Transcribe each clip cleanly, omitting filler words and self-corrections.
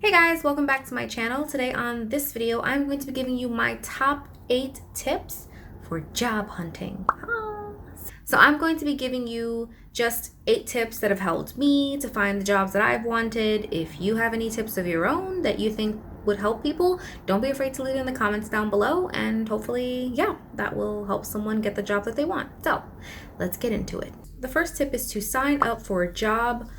Hey guys, welcome back to my channel. Today on this video, I'm going to be giving you my top 8 tips for job hunting. So I'm going to be giving you just 8 tips that have helped me to find the jobs that I've wanted. If you have any tips of your own that you think would help people, don't be afraid to leave it in the comments down below, and hopefully, that will help someone get the job that they want. So let's get into it. The first tip is to sign up for job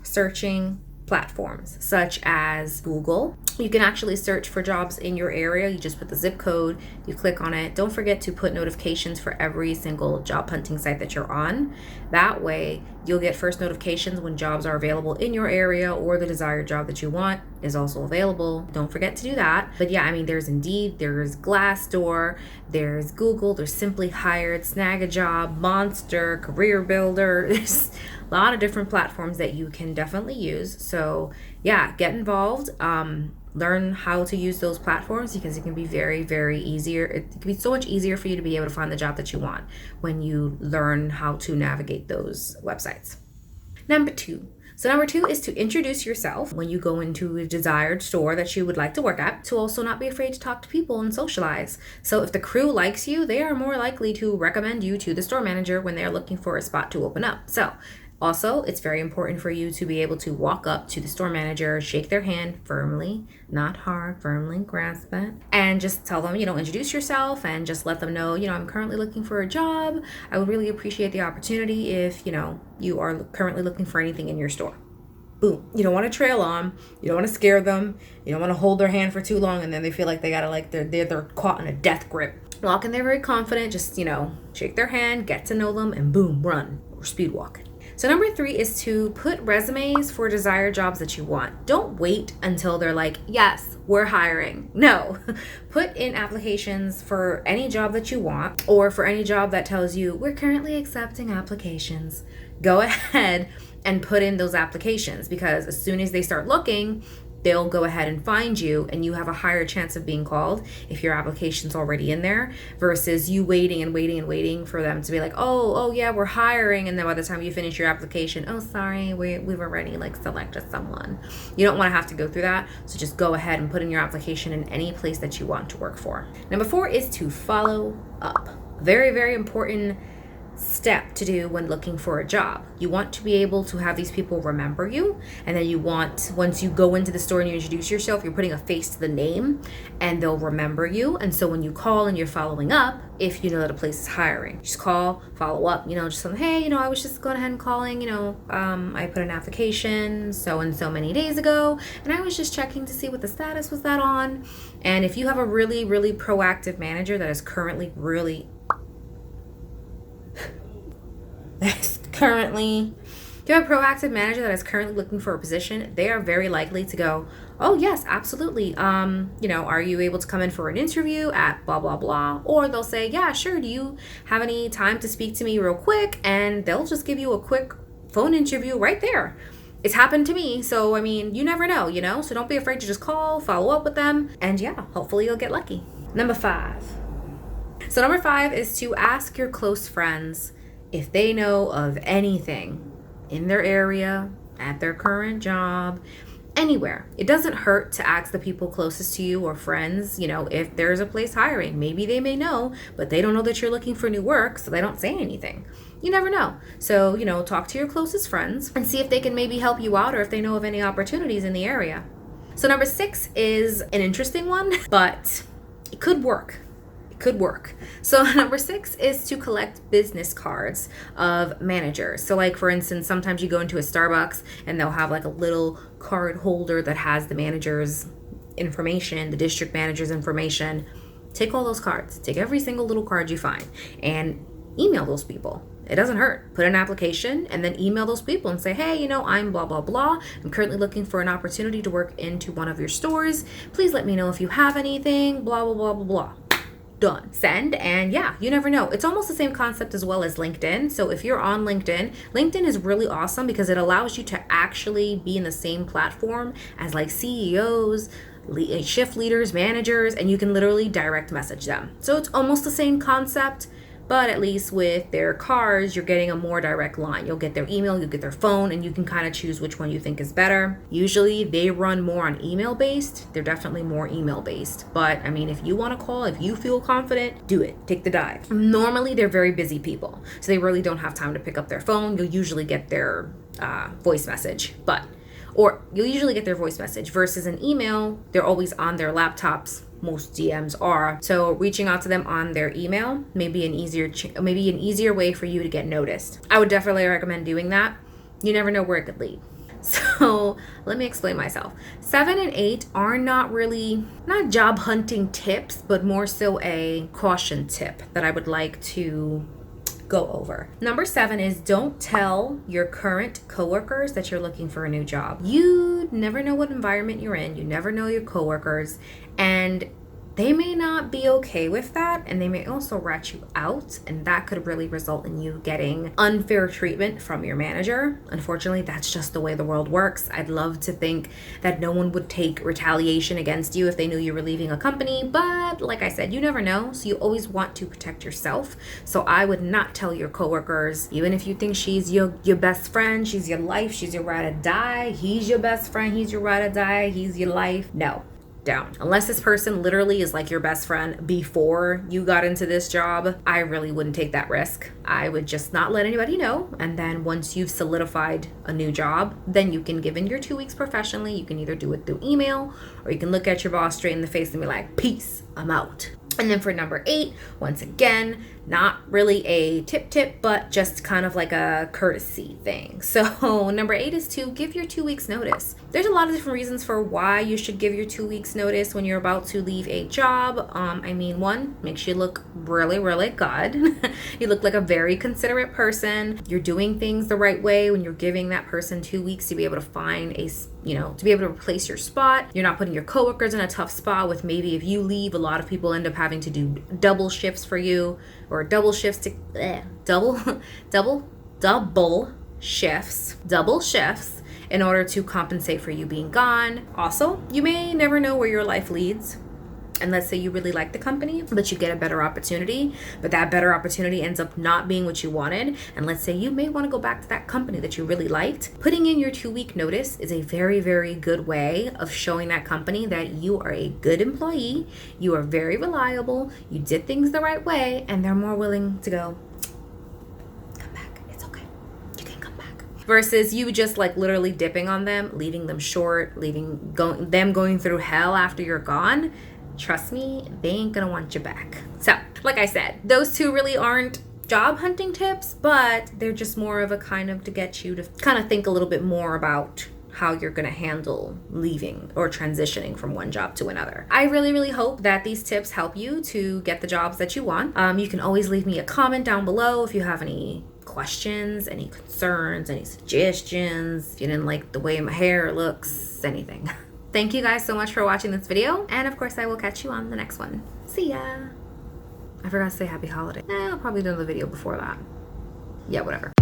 searching platforms such as Google. You can actually search for jobs in your area. You just put the zip code, you click on it. Don't forget to put notifications for every single job hunting site that you're on. That way, you'll get first notifications when jobs are available in your area or the desired job that you want is also available. Don't forget to do that. But yeah, there's Indeed, there's Glassdoor, there's Google, there's Simply Hired, Snag a Job, Monster, Career Builder. There's a lot of different platforms that you can definitely use. So yeah, get involved. Learn how to use those platforms because it can be very, very easier. It can be so much easier for you to be able to find the job that you want when you learn how to navigate those websites. Number two is to introduce yourself when you go into a desired store that you would like to work at, to also not be afraid to talk to people and socialize. So if the crew likes you, they are more likely to recommend you to the store manager when they're looking for a spot to open up. So also, it's very important for you to be able to walk up to the store manager, shake their hand firmly, not hard, firmly grasp it, and just tell them, introduce yourself and just let them know, I'm currently looking for a job. I would really appreciate the opportunity if, you are currently looking for anything in your store. Boom. You don't want to trail on. You don't want to scare them. You don't want to hold their hand for too long and then they feel like they gotta they're caught in a death grip. Walk in there very confident, just, shake their hand, get to know them, and boom, run or speed walk. So number 3 is to put resumes for desired jobs that you want. Don't wait until they're like, yes, we're hiring. No, put in applications for any job that you want or for any job that tells you we're currently accepting applications. Go ahead and put in those applications because as soon as they start looking, they'll go ahead and find you and you have a higher chance of being called if your application's already in there versus you waiting for them to be like, oh yeah, we're hiring. And then by the time you finish your application, oh, sorry, we've already selected someone. You don't want to have to go through that. So just go ahead and put in your application in any place that you want to work for. Number 4 is to follow up. Very, very important step to do when looking for a job. You want to be able to have these people remember you, and then you want, once you go into the store and you introduce yourself, you're putting a face to the name and they'll remember you. And so when you call and you're following up, if you know that a place is hiring, just call, follow up, just something, hey, I was just going ahead and calling, I put an application so and so many days ago and I was just checking to see what the status was that on. And if you have a really, really proactive manager that is currently if you have a proactive manager that is currently looking for a position, they are very likely to go, oh yes, absolutely. Are you able to come in for an interview at blah, blah, blah? Or they'll say, yeah, sure. Do you have any time to speak to me real quick? And they'll just give you a quick phone interview right there. It's happened to me. So, you never know, so don't be afraid to just call, follow up with them. And yeah, hopefully you'll get lucky. Number 5 is to ask your close friends if they know of anything in their area, at their current job, anywhere. It doesn't hurt to ask the people closest to you or friends, if there's a place hiring. Maybe they may know, but they don't know that you're looking for new work, so they don't say anything. You never know. So, talk to your closest friends and see if they can maybe help you out or if they know of any opportunities in the area. So number 6 is an interesting one, but it could work. So number 6 is to collect business cards of managers. So for instance, sometimes you go into a Starbucks and they'll have a little card holder that has the manager's information, the district manager's information. Take all those cards. Take every single little card you find and email those people. It doesn't hurt. Put an application and then email those people and say, hey, I'm blah, blah, blah. I'm currently looking for an opportunity to work into one of your stores. Please let me know if you have anything, blah, blah, blah, blah, blah. Done. Send. And yeah, you never know. It's almost the same concept as well as LinkedIn. So if you're on LinkedIn is really awesome because it allows you to actually be in the same platform as CEOs, shift leaders, managers, and you can literally direct message them. So it's almost the same concept, But at least with their cars, you're getting a more direct line. You'll get their email, you'll get their phone, and you can kind of choose which one you think is better. Usually they run more on email based. They're definitely more email based. But I mean, if you want to call, if you feel confident, do it. Take the dive. Normally they're very busy people, so they really don't have time to pick up their phone. You'll usually get their voice message, or you'll usually get their voice message versus an email. They're always on their laptops. Most DMs are. So reaching out to them on their email may be an easier way for you to get noticed. I would definitely recommend doing that. You never know where it could lead. So let me explain myself. 7 and 8 are not job hunting tips, but more so a caution tip that I would like to go over. Number 7 is don't tell your current coworkers that you're looking for a new job. You never know what environment you're in. You never know your coworkers, and they may not be okay with that, and they may also rat you out, and that could really result in you getting unfair treatment from your manager. Unfortunately, that's just the way the world works. I'd love to think that no one would take retaliation against you if they knew you were leaving a company, but like I said, you never know, so you always want to protect yourself. So I would not tell your coworkers, even if you think she's your best friend, she's your life, she's your ride or die, he's your best friend, he's your ride or die, he's your life. No. Down. Unless this person literally is like your best friend before you got into this job, I really wouldn't take that risk. I would just not let anybody know. And then once you've solidified a new job, then you can give in your 2 weeks professionally. You can either do it through email, or you can look at your boss straight in the face and be like, peace, I'm out. And then for number 8, once again, not really a tip, but just kind of like a courtesy thing. So number 8 is to give your 2 weeks notice. There's a lot of different reasons for why you should give your 2 weeks notice when you're about to leave a job. One, makes you look really, really good. You look like a very considerate person. You're doing things the right way when you're giving that person 2 weeks to be able to find to be able to replace your spot. You're not putting your coworkers in a tough spot with maybe if you leave, a lot of people end up having to do double shifts for you, or double shifts in order to compensate for you being gone. Also, you may never know where your life leads. And let's say you really like the company, but you get a better opportunity, but that better opportunity ends up not being what you wanted. And let's say you may want to go back to that company that you really liked. Putting in your 2 week notice is a very, very good way of showing that company that you are a good employee, you are very reliable, you did things the right way, and they're more willing to go, come back, it's okay, you can come back. Versus you just like literally dipping on them, leaving them short, going through hell after you're gone. Trust me, they ain't gonna want you back. So, like I said, those 2 really aren't job hunting tips, but they're just more of a kind of to get you to kind of think a little bit more about how you're gonna handle leaving or transitioning from one job to another. I really, really hope that these tips help you to get the jobs that you want. You can always leave me a comment down below if you have any questions, any concerns, any suggestions, if you didn't like the way my hair looks, anything. Thank you guys so much for watching this video, and of course I will catch you on the next one. See ya! I forgot to say happy holiday. I'll probably do another video before that. Yeah, whatever.